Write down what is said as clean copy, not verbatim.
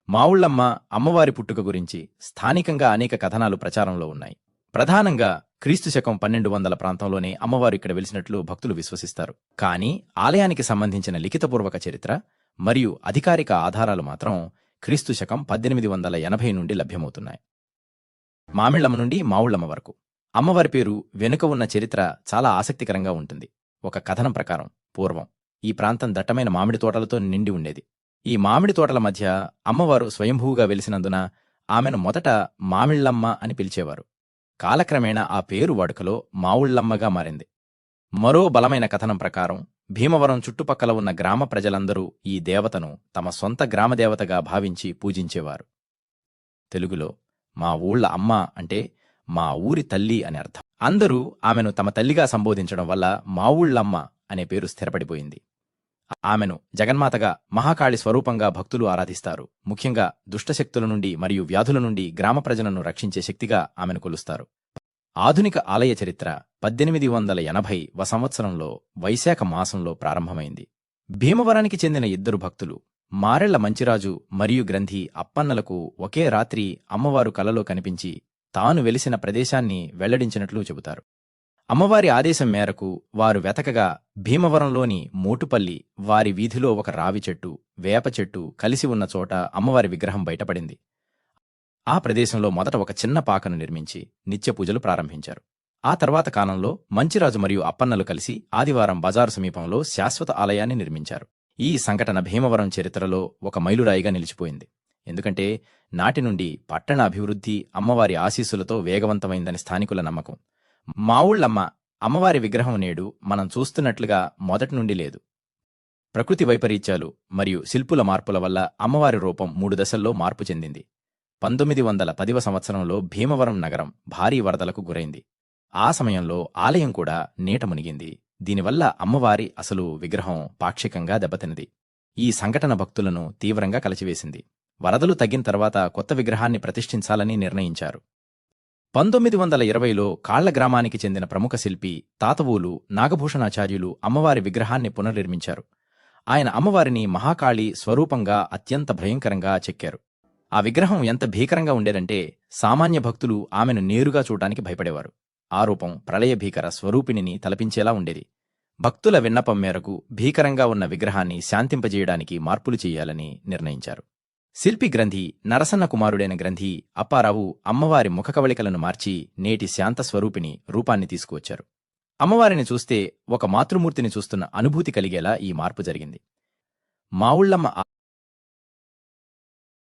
మావుళ్ళమ్మ అమ్మవారి పుట్టుక గురించి స్థానికంగా అనేక కథనాలు ప్రచారంలో ఉన్నాయి. ప్రధానంగా క్రీస్తు శకం 1200 ప్రాంతంలోనే అమ్మవారు ఇక్కడ వెలిసినట్లు భక్తులు విశ్వసిస్తారు. కానీ ఆలయానికి సంబంధించిన లిఖితపూర్వక చరిత్ర మరియు అధికారిక ఆధారాలు మాత్రం క్రీస్తు శకం 1880 నుండి లభ్యమవుతున్నాయి. మామిళ్ళమ్మ నుండి మావుళ్ళమ్మ వరకు అమ్మవారి పేరు వెనుక ఉన్న చరిత్ర చాలా ఆసక్తికరంగా ఉంటుంది. ఒక కథనం ప్రకారం పూర్వం ఈ ప్రాంతం దట్టమైన మామిడి తోటలతో నిండి ఉండేది. ఈ మామిడి తోటల మధ్య అమ్మవారు స్వయంభూగా వెలిసినందున ఆమెను మొదట మామిళ్ళమ్మ అని పిలిచేవారు. కాలక్రమేణా ఆ పేరు వాడుకలో మావుళ్ళమ్మగా మారింది. మరో బలమైన కథనం ప్రకారం భీమవరం చుట్టుపక్కల ఉన్న గ్రామ ప్రజలందరూ ఈ దేవతను తమ సొంత గ్రామదేవతగా భావించి పూజించేవారు. తెలుగులో మా ఊళ్ళ అమ్మ అంటే మా ఊరి తల్లి అని అర్థం. అందరూ ఆమెను తమ తల్లిగా సంబోధించడం వల్ల మావుళ్ళమ్మ అనే పేరు స్థిరపడిపోయింది. ఆమెను జగన్మాతగా, మహాకాళి స్వరూపంగా భక్తులు ఆరాధిస్తారు. ముఖ్యంగా దుష్టశక్తుల నుండి మరియు వ్యాధుల నుండి గ్రామ ప్రజలను రక్షించే శక్తిగా ఆమెను కొలుస్తారు. ఆధునిక ఆలయ చరిత్ర 1880 సంవత్సరంలో వైశాఖ మాసంలో ప్రారంభమైంది. భీమవరానికి చెందిన ఇద్దరు భక్తులు మారెళ్ల మంచిరాజు మరియు గ్రంథి అప్పన్నలకు ఒకే రాత్రి అమ్మవారు కలలో కనిపించి తాను వెలిసిన ప్రదేశాన్ని వెల్లడించినట్లు చెబుతారు. అమ్మవారి ఆదేశం మేరకు వారు వెతకగా భీమవరంలోని మోటుపల్లి వారి వీధిలో ఒక రావి చెట్టు, వేప చెట్టు కలిసి ఉన్న చోట అమ్మవారి విగ్రహం బయటపడింది. ఆ ప్రదేశంలో మొదట ఒక చిన్న పాకను నిర్మించి నిత్య పూజలు ప్రారంభించారు. ఆ తర్వాత కాలంలో మంచిరాజు మరియు అప్పన్నలు కలిసి ఆదివారం బజారు సమీపంలో శాశ్వత ఆలయాన్ని నిర్మించారు. ఈ సంఘటన భీమవరం చరిత్రలో ఒక మైలురాయిగా నిలిచిపోయింది. ఎందుకంటే నాటి నుండి పట్టణ అభివృద్ధి అమ్మవారి ఆశీస్సులతో వేగవంతమైందని స్థానికుల నమ్మకం. మావుళ్ళమ్మ అమ్మవారి విగ్రహం నేడు మనం చూస్తున్నట్లుగా మొదటి నుండి లేదు. ప్రకృతి వైపరీత్యాలు మరియు శిల్పుల మార్పుల వల్ల అమ్మవారి రూపం 3 దశల్లో మార్పు చెందింది. 1910 సంవత్సరంలో భీమవరం నగరం భారీ వరదలకు గురైంది. ఆ సమయంలో ఆలయం కూడా నీట మునిగింది. దీనివల్ల అమ్మవారి అసలు విగ్రహం పాక్షికంగా దెబ్బతిన్నది. ఈ సంఘటన భక్తులను తీవ్రంగా కలచివేసింది. వరదలు తగ్గిన తర్వాత కొత్త విగ్రహాన్ని ప్రతిష్ఠించాలని నిర్ణయించారు. 1920లో కాళ్ల గ్రామానికి చెందిన ప్రముఖ శిల్పి తాతవూలు నాగభూషణాచార్యులు అమ్మవారి విగ్రహాన్ని పునర్నిర్మించారు. ఆయన అమ్మవారిని మహాకాళి స్వరూపంగా అత్యంత భయంకరంగా చెక్కారు. ఆ విగ్రహం ఎంత భీకరంగా ఉండేదంటే సామాన్య భక్తులు ఆమెను నేరుగా చూడటానికి భయపడేవారు. ఆ రూపం ప్రళయ భీకర స్వరూపిణిని తలపించేలా ఉండేది. భక్తుల విన్నపం మేరకు భీకరంగా ఉన్న విగ్రహాన్ని శాంతింపజేయడానికి మార్పులు చేయాలని నిర్ణయించారు. శిల్పి గ్రంథి నరసన్న కుమారుడైన గ్రంథి అప్పారావు అమ్మవారి ముఖకవళికలను మార్చి నేటి శాంత స్వరూపిణి రూపాన్ని తీసుకువచ్చారు. అమ్మవారిని చూస్తే ఒక మాతృమూర్తిని చూస్తున్న అనుభూతి కలిగేలా ఈ మార్పు జరిగింది. మావుళ్ళమ్మ